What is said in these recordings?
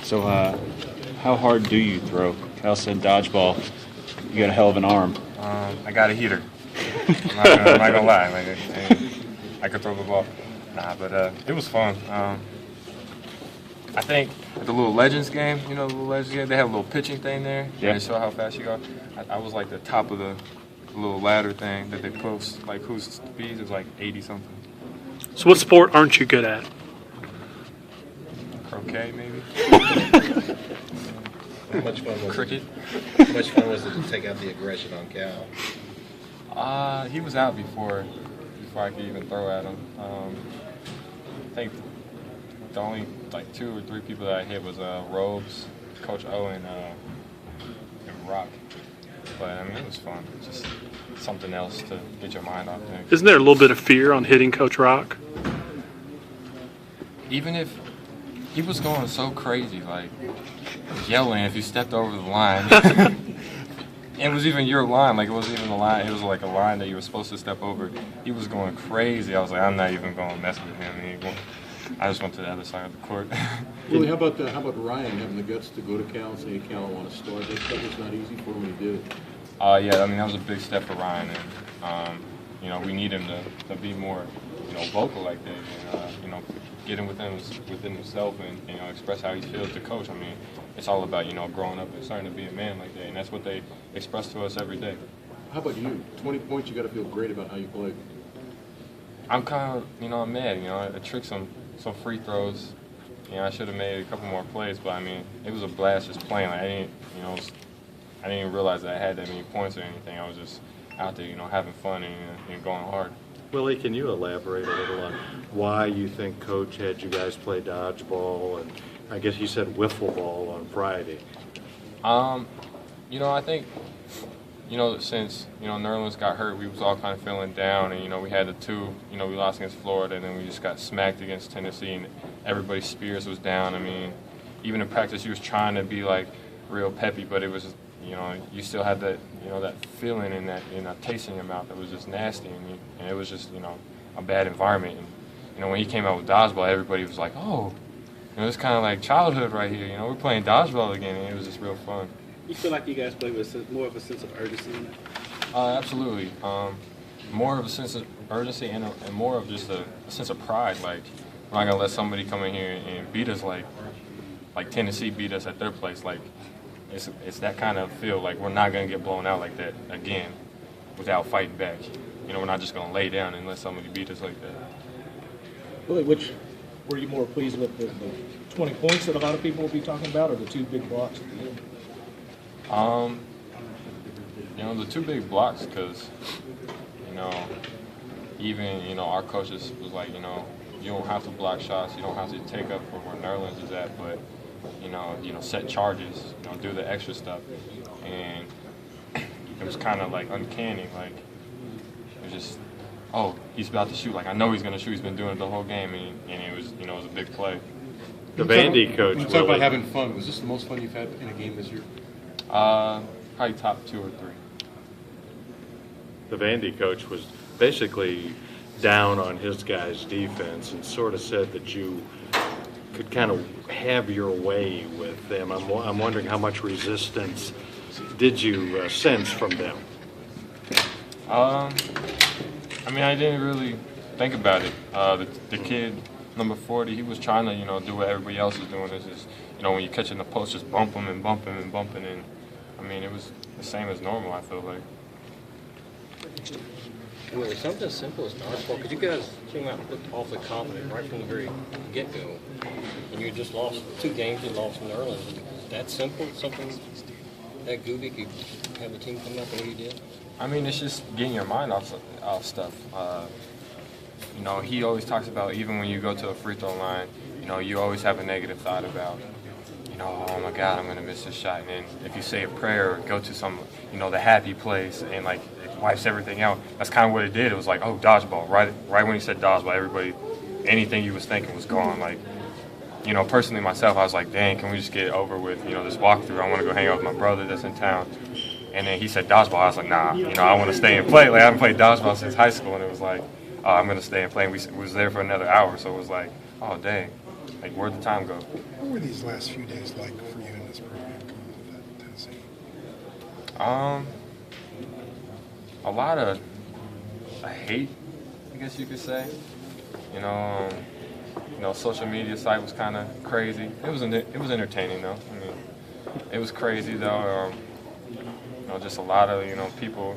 So, how hard do you throw? Cal said dodgeball. You got a hell of an arm. I got a heater. I'm not gonna lie. Like, I could throw the ball. Nah, but it was fun. I think at the little Legends game, the little Legends game, they have a little pitching thing there. Yeah. They show how fast you go. I was like the top of the little ladder thing that they post, like whose speed is like 80 something. So what sport aren't you good at? Croquet, maybe. How much fun was Cricket. How much fun was it to take out the aggression on Cal? He was out before I could even throw at him. I think the only like 2 or 3 people that I hit was Robes, Coach O, and Rock. But I mean, it was fun. Just something else to get your mind off things. Isn't there a little bit of fear on hitting Coach Rock? Even if he was going so crazy, like yelling if you stepped over the line. It was even your line, like it wasn't even a line. It was like a line that you were supposed to step over. He was going crazy. I was like, I'm not even going to mess with him. I just went to the other side of the court. Willie, how about Ryan having the guts to go to Cal and say, Cal, I want to start? That was not easy for him when he did it. Yeah, I mean, that was a big step for Ryan. And, we need him to be more, vocal like that. And, get him within himself and, express how he feels to coach. I mean, it's all about, growing up and starting to be a man like that. And that's what they express to us every day. How about you? 20 points, you got to feel great about how you played. I'm kind of, I'm mad. I tricked some free throws. I should have made a couple more plays, but I mean, it was a blast just playing. Like, I didn't even realize that I had that many points or anything. I was just out there, having fun and going hard. Willie, can you elaborate a little on why you think Coach had you guys play dodgeball and I guess you said wiffle ball on Friday? I think, since, Nerlens got hurt, we was all kind of feeling down, and, we had the 2, we lost against Florida, and then we just got smacked against Tennessee, and everybody's spirits was down. I mean, even in practice, he was trying to be, like, real peppy, but it was just, you still had that, that feeling and that taste in your mouth that was just nasty, and it was just, a bad environment. And, when he came out with dodgeball, everybody was like, oh, it's kind of like childhood right here. We're playing dodgeball again, and it was just real fun. You feel like you guys play with more of a sense of urgency in that? Absolutely. More of a sense of urgency and more of just a sense of pride. Like, we're not going to let somebody come in here and beat us like Tennessee beat us at their place. Like, it's that kind of feel. Like, we're not going to get blown out like that again without fighting back. We're not just going to lay down and let somebody beat us like that. Willie, which were you more pleased with, the 20 points that a lot of people will be talking about, or the 2 big blocks at the end? The 2 big blocks, because, even, our coaches was like, you don't have to block shots, you don't have to take up for where Nerlens is at, but, set charges, do the extra stuff. And it was kind of like uncanny, like, it was just, oh, he's about to shoot. Like, I know he's going to shoot. He's been doing it the whole game, and it was, it was a big play. The Vandy coach, When you talk about having fun, was this the most fun you've had in a game this year? Probably top 2 or 3. the Vandy coach was basically down on his guys' defense and sort of said that you could kind of have your way with them. I'm wondering how much resistance did you sense from them? I mean, I didn't really think about it. The kid, number 40, he was trying to, do what everybody else is doing. It's just, when you're catching the post, just bump him and bump him and bump him. And, I mean, it was the same as normal, I feel like. Well, something as simple as dodgeball, because you guys came out and looked awfully confident right from the very get-go, and you just lost 2 games, you lost in Nerlens. That simple, something that goofy could have the team come up the way you did? I mean, it's just getting your mind off stuff. He always talks about, even when you go to a free throw line, you always have a negative thought about, oh my God, I'm going to miss this shot. And then if you say a prayer or go to some, the happy place and like it wipes everything out, that's kind of what it did. It was like, oh, dodgeball. Right when he said dodgeball, everybody, anything you was thinking was gone. Like, personally myself, I was like, dang, can we just get it over with, this walkthrough? I want to go hang out with my brother that's in town. And then he said dodgeball. I was like, nah, I want to stay and play. Like, I haven't played dodgeball since high school, and it was like, oh, I'm going to stay and play. And we was there for another hour, so it was like, oh, dang. Like, where'd the time go? What were these last few days like for you in this program coming off that Tennessee? A lot of hate, I guess you could say. You know, social media site was kind of crazy. It was entertaining though. I mean, it was crazy though. You know, just a lot of people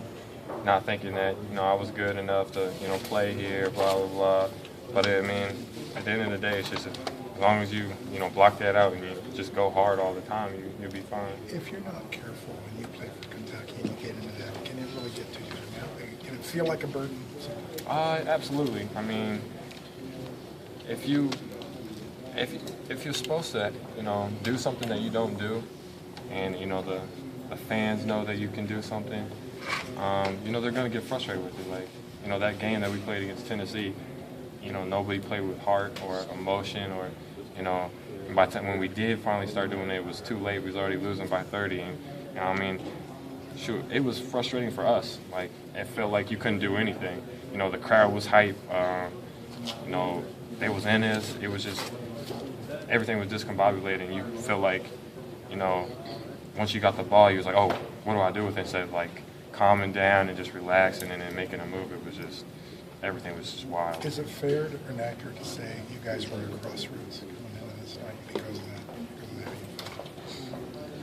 not thinking that I was good enough to play here, blah blah blah. But I mean, at the end of the day, it's just as long as you block that out and you just go hard all the time, you'll be fine. If you're not careful when you play for Kentucky and you get into that, can it really get to you? Can it feel like a burden? Absolutely. I mean, if you're supposed to do something that you don't do, and the fans know that you can do something, they're going to get frustrated with it. Like, that game that we played against Tennessee, nobody played with heart or emotion, or by the time when we did finally start doing it, it was too late. We was already losing by 30, and I mean, shoot, it was frustrating for us. Like, it felt like you couldn't do anything. The crowd was hype. They was in us. It was just everything was discombobulated. And you feel like, once you got the ball, you was like, oh, what do I do with it? Instead of like calming down and just relaxing and then making a move, it was just everything was just wild. Is it fair and accurate to say you guys were at a crossroads coming into this night because of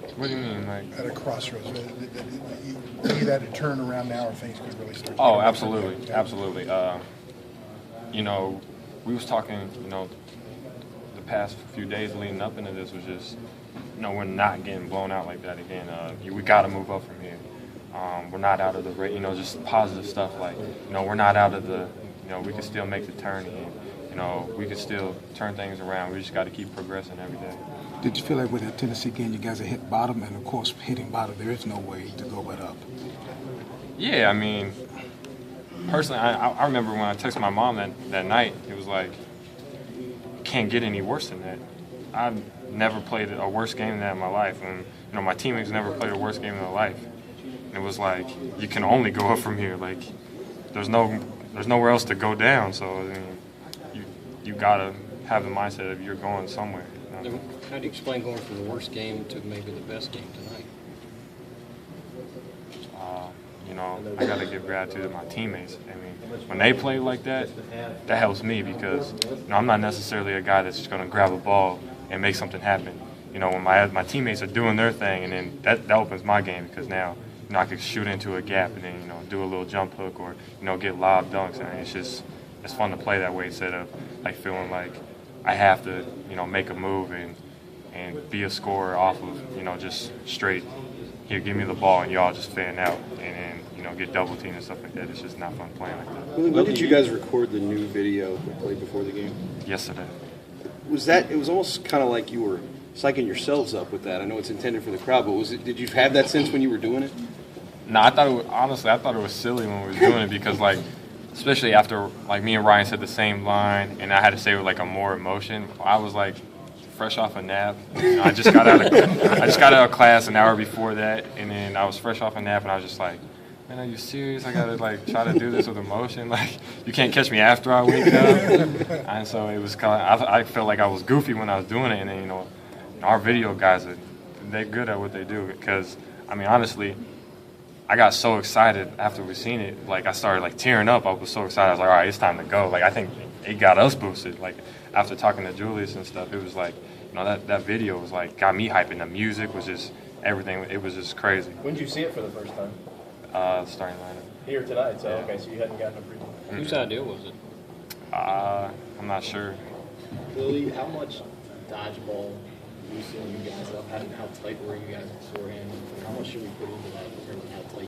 that? What do you mean, like? At a crossroads. Maybe that had turned around now, or things could really start. Oh, absolutely, absolutely. We was talking, the past few days leading up into this was just, we're not getting blown out like that again. We got to move up from here. We're not out of the, just positive stuff like, we're not out of the, we can still make the turn and, we can still turn things around. We just got to keep progressing every day. Did you feel like with that Tennessee game, you guys had hit bottom, and of course, hitting bottom, there is no way to go but up? Yeah, I mean, personally, I remember when I texted my mom that night, it was like, can't get any worse than that. I've never played a worse game than that in my life, and my teammates never played a worse game in their life. And it was like, you can only go up from here. Like, there's nowhere else to go down. So I mean, you gotta have the mindset of you're going somewhere. How do you explain going from the worst game to maybe the best game tonight? I got to give gratitude to my teammates. I mean, when they play like that, that helps me because I'm not necessarily a guy that's just going to grab a ball and make something happen. When my teammates are doing their thing, and then that opens my game because now I can shoot into a gap and then do a little jump hook or get lob dunks. And it's fun to play that way instead of like feeling like I have to make a move and be a scorer off of just straight here, give me the ball, and y'all just fan out and then get double teamed and stuff like that. It's just not fun playing like that. When did you guys record the new video we played before the game? Yesterday. It was almost kind of like you were psyching yourselves up with that. I know it's intended for the crowd, but did you have that sense when you were doing it? No, I thought it was silly when we were doing it because like, especially after like me and Ryan said the same line and I had to say it with like a more emotion. I was like fresh off a nap. I just got out of class an hour before that, and then I was fresh off a nap, and I was just like, man, are you serious? I gotta like try to do this with emotion. Like, you can't catch me after I wake up. And so it was kind of, I felt like I was goofy when I was doing it. And then our video guys they're good at what they do because I mean honestly, I got so excited after we seen it. Like I started like tearing up. I was so excited. I was like, all right, it's time to go. Like I think it got us boosted. Like after talking to Julius and stuff, it was like that video was like got me hyping. The music was just everything. It was just crazy. When did you see it for the first time? Starting lineup. Here tonight, so yeah. okay, so you hadn't gotten a preview. Whose idea was it? I'm not sure. Willie, how much dodgeball loosening you guys up? How tight were you guys beforehand? How much should we put into that in terms of how tight